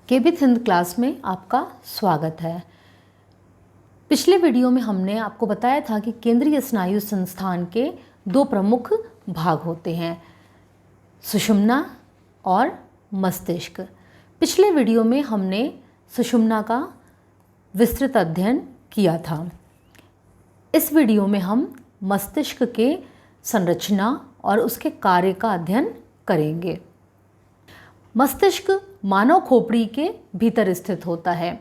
केबिथ Hind class में आपका स्वागत है। पिछले वीडियो में हमने आपको बताया था कि केंद्रीय स्नायु संस्थान के दो प्रमुख भाग होते हैं, सुषुम्ना और मस्तिष्क। पिछले वीडियो में हमने सुषुम्ना का विस्तृत अध्ययन किया था। इस वीडियो में हम मस्तिष्क के संरचना और उसके कार्य का अध्ययन करेंगे। मस्तिष्क मानव खोपड़ी के भीतर स्थित होता है।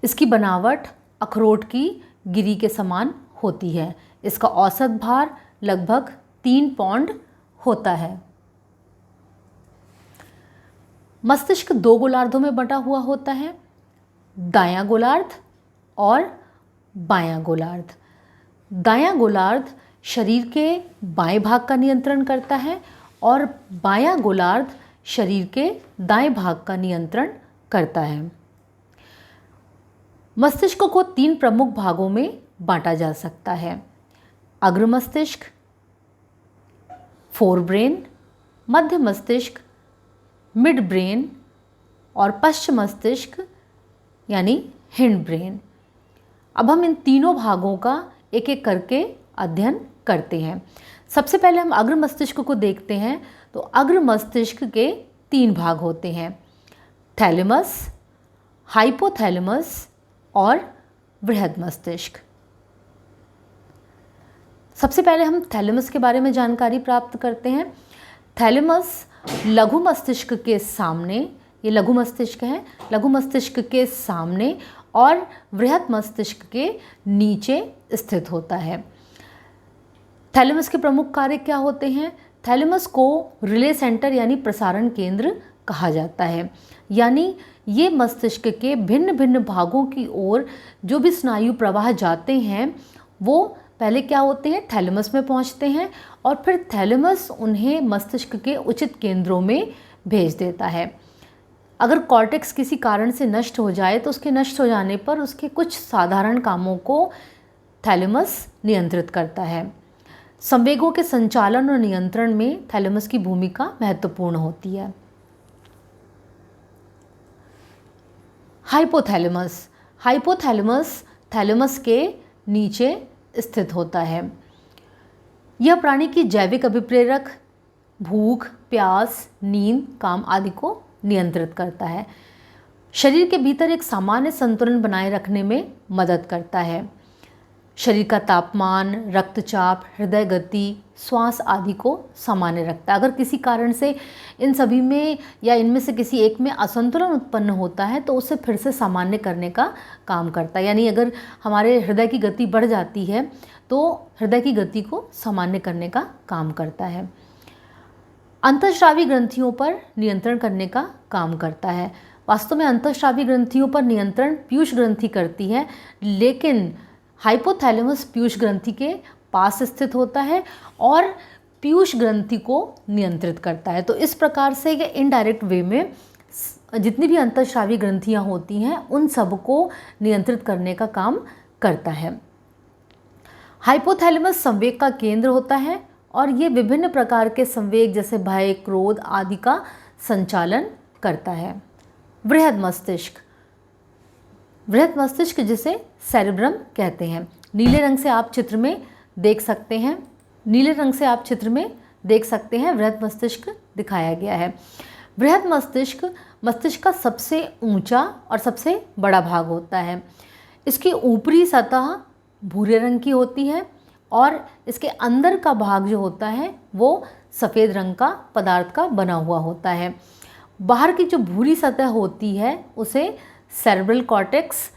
इसकी बनावट अखरोट की गिरी के समान होती है। इसका औसत भार लगभग 3 पाउंड होता है। मस्तिष्क 2 गोलार्धों में बटा हुआ होता है, दायां गोलार्ध और बायां गोलार्ध। दायां गोलार्ध शरीर के बाएं भाग का नियंत्रण करता है और बायां गोलार्ध शरीर के दाएं भाग का नियंत्रण करता है। मस्तिष्क को 3 प्रमुख भागों में बांटा जा सकता है, अग्र मस्तिष्क, फोर ब्रेन, मध्य मस्तिष्क, मिड ब्रेन और पश्च मस्तिष्क यानी हिंड ब्रेन। अब हम इन तीनों भागों का एक एक करके अध्ययन करते हैं। सबसे पहले हम अग्र मस्तिष्क को देखते हैं। तो अग्र मस्तिष्क के 3 भाग होते हैं, थैलेमस, हाइपोथैलेमस और बृहद मस्तिष्क। सबसे पहले हम थैलेमस के बारे में जानकारी प्राप्त करते हैं। थैलेमस लघु मस्तिष्क के सामने, ये लघु मस्तिष्क है, लघु मस्तिष्क के सामने और बृहद मस्तिष्क के नीचे स्थित होता है। थैलेमस के प्रमुख कार्य क्या होते हैं? थैलेमस को रिले सेंटर यानी प्रसारण केंद्र कहा जाता है। यानी ये मस्तिष्क के भिन्न भिन्न भागों की ओर जो भी स्नायु प्रवाह जाते हैं वो पहले क्या होते हैं, थैलेमस में पहुंचते हैं और फिर थैलेमस उन्हें मस्तिष्क के उचित केंद्रों में भेज देता है। अगर कॉर्टेक्स किसी कारण से नष्ट हो जाए तो उसके नष्ट हो जाने पर उसके कुछ साधारण कामों को थैलेमस नियंत्रित करता है। संवेगों के संचालन और नियंत्रण में थैलेमस की भूमिका महत्वपूर्ण होती है। हाइपोथैलेमस, हाइपोथैलेमस थैलेमस के नीचे स्थित होता है। यह प्राणी की जैविक अभिप्रेरक, भूख, प्यास, नींद, काम आदि को नियंत्रित करता है। शरीर के भीतर एक सामान्य संतुलन बनाए रखने में मदद करता है। शरीर का तापमान, रक्तचाप, हृदय गति, श्वास आदि को सामान्य रखता है। अगर किसी कारण से इन सभी में या इनमें से किसी एक में असंतुलन उत्पन्न होता है तो उसे फिर से सामान्य करने का काम करता है। यानी अगर हमारे हृदय की गति बढ़ जाती है तो हृदय की गति को सामान्य करने का काम करता है। अंतःस्रावी ग्रंथियों पर नियंत्रण करने का काम करता है। वास्तव में अंतःस्रावी ग्रंथियों पर नियंत्रण पीयूष ग्रंथि करती है, लेकिन हाइपोथैलेमस पीयूष ग्रंथि के पास स्थित होता है और पीयूष ग्रंथि को नियंत्रित करता है। तो इस प्रकार से ये इनडायरेक्ट वे में जितनी भी अंतःस्रावी ग्रंथियां होती हैं उन सबको नियंत्रित करने का काम करता है। हाइपोथैलेमस संवेग का केंद्र होता है और ये विभिन्न प्रकार के संवेग जैसे भय, क्रोध आदि का संचालन करता है। बृहद मस्तिष्क, बृहद मस्तिष्क जिसे सेरेब्रम कहते हैं, नीले रंग से आप चित्र में देख सकते हैं, नीले रंग से आप चित्र में देख सकते हैं बृहद मस्तिष्क दिखाया गया है। बृहद मस्तिष्क मस्तिष्क का सबसे ऊंचा और सबसे बड़ा भाग होता है। इसकी ऊपरी सतह भूरे रंग की होती है और इसके अंदर का भाग जो होता है वो सफ़ेद रंग का पदार्थ का बना हुआ होता है। बाहर की जो भूरी सतह होती है उसे सेरेब्रल कॉर्टेक्स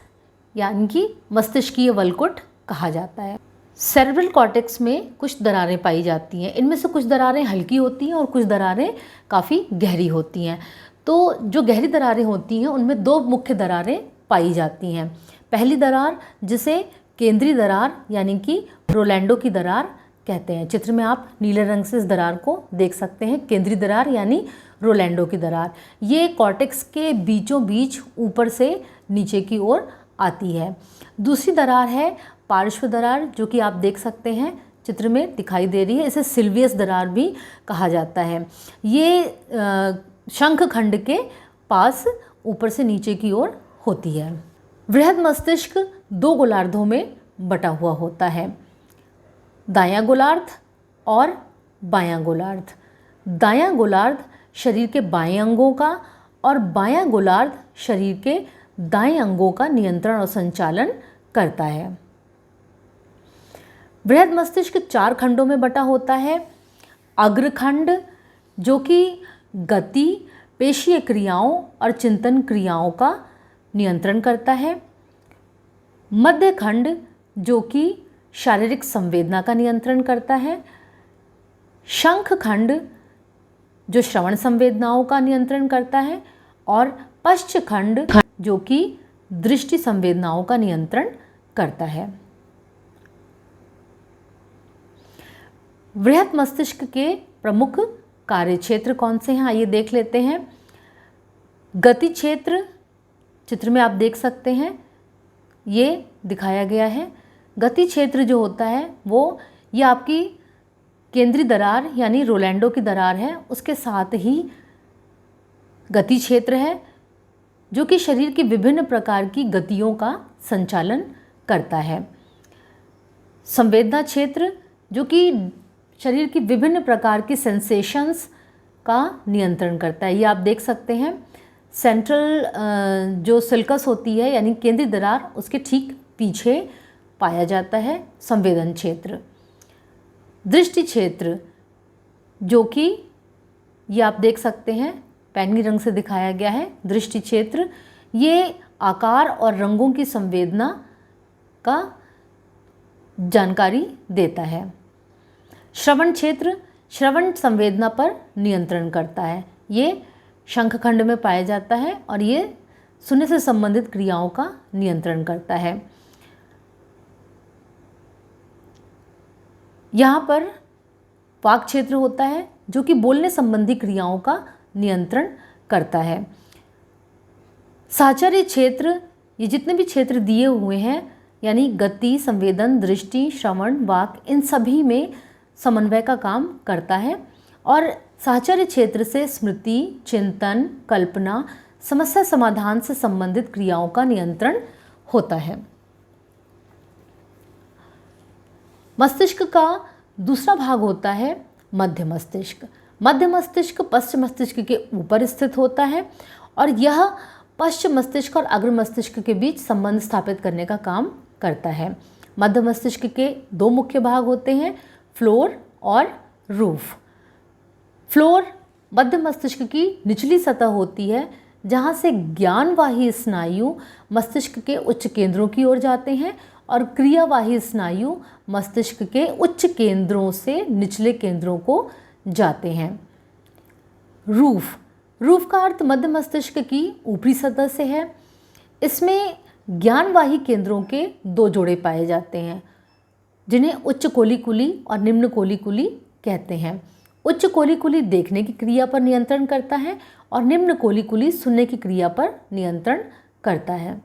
यानी कि मस्तिष्कीय वलकुट कहा जाता है। सेरेब्रल कॉर्टेक्स में कुछ दरारें पाई जाती हैं। इनमें से कुछ दरारें हल्की होती हैं और कुछ दरारें काफ़ी गहरी होती हैं। तो जो गहरी दरारें होती हैं उनमें 2 मुख्य दरारें पाई जाती हैं। पहली दरार जिसे केंद्रीय दरार यानी कि रोलैंडो की दरार कहते हैं। चित्र में आप नीले रंग से इस दरार को देख सकते हैं, केंद्रीय दरार यानी रोलैंडो की दरार। ये कॉर्टेक्स के बीचों बीच ऊपर से नीचे की ओर आती है। दूसरी दरार है पार्श्व दरार, जो कि आप देख सकते हैं चित्र में दिखाई दे रही है। इसे सिल्वियस दरार भी कहा जाता है। ये शंखखंड के पास ऊपर से नीचे की ओर होती है। बृहद मस्तिष्क 2 गोलार्धों में बटा हुआ होता है, दायां गोलार्ध और बायां गोलार्ध। दायां गोलार्ध शरीर के बाएं अंगों का और बायां गोलार्ध शरीर के दाएं अंगों का नियंत्रण और संचालन करता है। बृहद मस्तिष्क 4 खंडों में बटा होता है। अग्रखंड जो कि गति, पेशीय क्रियाओं और चिंतन क्रियाओं का नियंत्रण करता है। मध्य खंड जो कि शारीरिक संवेदना का नियंत्रण करता है। शंख खंड जो श्रवण संवेदनाओं का नियंत्रण करता है और पश्च खंड जो कि दृष्टि संवेदनाओं का नियंत्रण करता है। बृहद मस्तिष्क के प्रमुख कार्य क्षेत्र कौन से हैं, आइए देख लेते हैं। गति क्षेत्र चित्र में आप देख सकते हैं, ये दिखाया गया है। गति क्षेत्र जो होता है वो ये आपकी केंद्रीय दरार यानी रोलैंडो की दरार है, उसके साथ ही गति क्षेत्र है जो कि शरीर की विभिन्न प्रकार की गतियों का संचालन करता है। संवेदना क्षेत्र जो कि शरीर की विभिन्न प्रकार की सेंसेशंस का नियंत्रण करता है। ये आप देख सकते हैं, सेंट्रल जो सिल्कस होती है यानी केंद्रीय दरार, उसके ठीक पीछे पाया जाता है संवेदन क्षेत्र। दृष्टि क्षेत्र जो कि ये आप देख सकते हैं, बैंगनी रंग से दिखाया गया है। दृष्टि क्षेत्र ये आकार और रंगों की संवेदना का जानकारी देता है। श्रवण क्षेत्र श्रवण संवेदना पर नियंत्रण करता है। ये शंखखंड में पाया जाता है और ये सुनने से संबंधित क्रियाओं का नियंत्रण करता है। यहाँ पर वाक् क्षेत्र होता है जो कि बोलने संबंधी क्रियाओं का नियंत्रण करता है। साहचर्य क्षेत्र ये जितने भी क्षेत्र दिए हुए हैं यानी गति, संवेदन, दृष्टि, श्रवण, वाक, इन सभी में समन्वय का काम करता है और साहचर्य क्षेत्र से स्मृति, चिंतन, कल्पना, समस्या समाधान से संबंधित क्रियाओं का नियंत्रण होता है। मस्तिष्क का दूसरा भाग होता है मध्य मस्तिष्क। मध्य मस्तिष्क पश्च मस्तिष्क के ऊपर स्थित होता है और यह पश्च मस्तिष्क और अग्र मस्तिष्क के बीच संबंध स्थापित करने का काम करता है। मध्य मस्तिष्क के 2 मुख्य भाग होते हैं, फ्लोर और रूफ। फ्लोर मध्य मस्तिष्क की निचली सतह होती है जहाँ से ज्ञानवाही स्नायु मस्तिष्क के उच्च केंद्रों की ओर जाते हैं और क्रियावाही स्नायु मस्तिष्क के उच्च केंद्रों से निचले केंद्रों को जाते हैं। रूफ रूफ का अर्थ मध्य मस्तिष्क की ऊपरी सतह से है। इसमें ज्ञानवाही केंद्रों के 2 जोड़े पाए जाते हैं जिन्हें उच्च कोलिकुली और निम्न कोलिकुली कहते हैं। उच्च कोलिकुली देखने की क्रिया पर नियंत्रण करता है और निम्न कोलिकुली सुनने की क्रिया पर नियंत्रण करता है।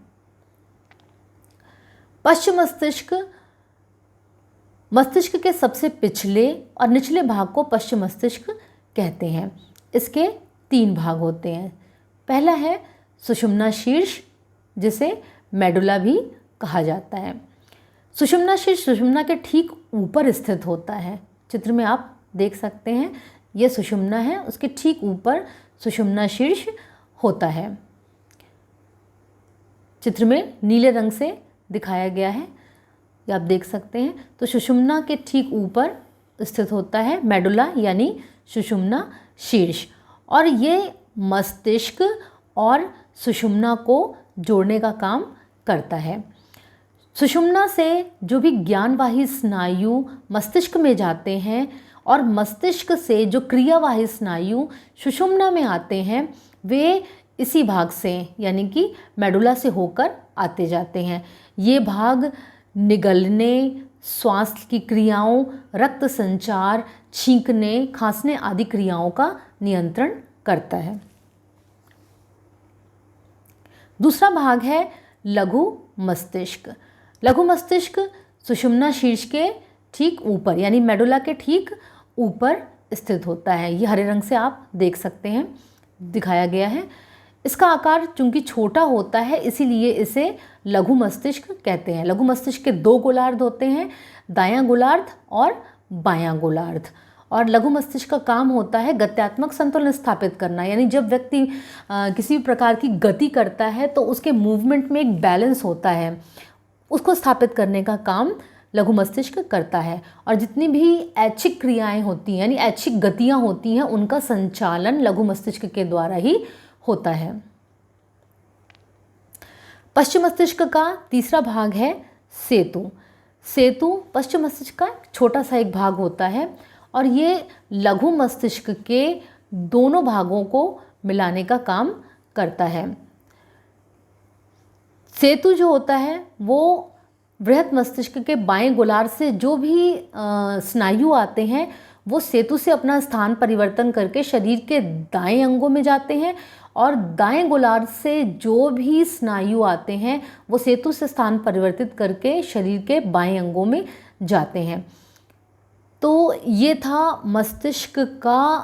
पश्च मस्तिष्क मस्तिष्क के सबसे पिछले और निचले भाग को पश्च मस्तिष्क कहते हैं। इसके 3 भाग होते हैं। पहला है सुषुम्ना शीर्ष जिसे मेडुला भी कहा जाता है। सुषुम्ना शीर्ष सुषुम्ना के ठीक ऊपर स्थित होता है। चित्र में आप देख सकते हैं, यह सुषुम्ना है, उसके ठीक ऊपर सुषुम्ना शीर्ष होता है। चित्र में नीले रंग से दिखाया गया है, ये आप देख सकते हैं। तो सुषुम्ना के ठीक ऊपर स्थित होता है मेडुला यानी सुषुम्ना शीर्ष और ये मस्तिष्क और सुषुम्ना को जोड़ने का काम करता है। सुषुम्ना से जो भी ज्ञानवाही स्नायु मस्तिष्क में जाते हैं और मस्तिष्क से जो क्रियावाही स्नायु सुषुम्ना में आते हैं वे इसी भाग से यानी कि मेडुला से होकर आते जाते हैं। ये भाग निगलने, श्वास की क्रियाओं, रक्त संचार, छींकने, खांसने आदि क्रियाओं का नियंत्रण करता है। दूसरा भाग है लघु मस्तिष्क। लघु मस्तिष्क सुषुम्ना शीर्ष के ठीक ऊपर यानी मेडुला के ठीक ऊपर स्थित होता है। ये हरे रंग से आप देख सकते हैं, दिखाया गया है। इसका आकार चूंकि छोटा होता है इसीलिए इसे लघु मस्तिष्क कहते हैं। लघु मस्तिष्क के 2 गोलार्ध होते हैं, दायां गोलार्ध और बायां गोलार्ध। और लघु मस्तिष्क का काम होता है गत्यात्मक संतुलन स्थापित करना, यानी जब व्यक्ति किसी भी प्रकार की गति करता है तो उसके मूवमेंट में एक बैलेंस होता है, उसको स्थापित करने का काम लघु मस्तिष्क करता है। और जितनी भी ऐच्छिक क्रियाएं होती हैं यानी ऐच्छिक गतियां होती हैं उनका संचालन लघु मस्तिष्क के द्वारा ही होता है। पश्चिम मस्तिष्क का तीसरा भाग है सेतु। सेतु पश्चिम मस्तिष्क का छोटा सा एक भाग होता है और ये लघु मस्तिष्क के दोनों भागों को मिलाने का काम करता है। सेतु जो होता है वो बृहद मस्तिष्क के बाएं गोलार्ध से जो भी स्नायु आते हैं वो सेतु से अपना स्थान परिवर्तन करके शरीर के दाएं अंगों में जाते हैं, और दाएं गोलार्ध से जो भी स्नायु आते हैं वो सेतु से स्थान परिवर्तित करके शरीर के बाएं अंगों में जाते हैं। तो ये था मस्तिष्क का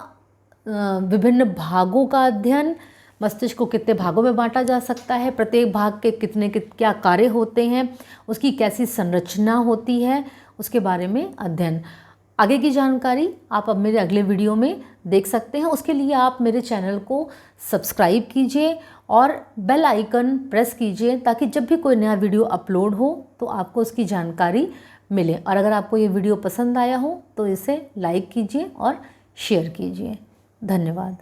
विभिन्न भागों का अध्ययन। मस्तिष्क को कितने भागों में बांटा जा सकता है, प्रत्येक भाग के क्या कार्य होते हैं, उसकी कैसी संरचना होती है, उसके बारे में अध्ययन। आगे की जानकारी आप अब मेरे अगले वीडियो में देख सकते हैं। उसके लिए आप मेरे चैनल को सब्सक्राइब कीजिए और बेल आइकन प्रेस कीजिए ताकि जब भी कोई नया वीडियो अपलोड हो तो आपको उसकी जानकारी मिले। और अगर आपको ये वीडियो पसंद आया हो तो इसे लाइक कीजिए और शेयर कीजिए। धन्यवाद।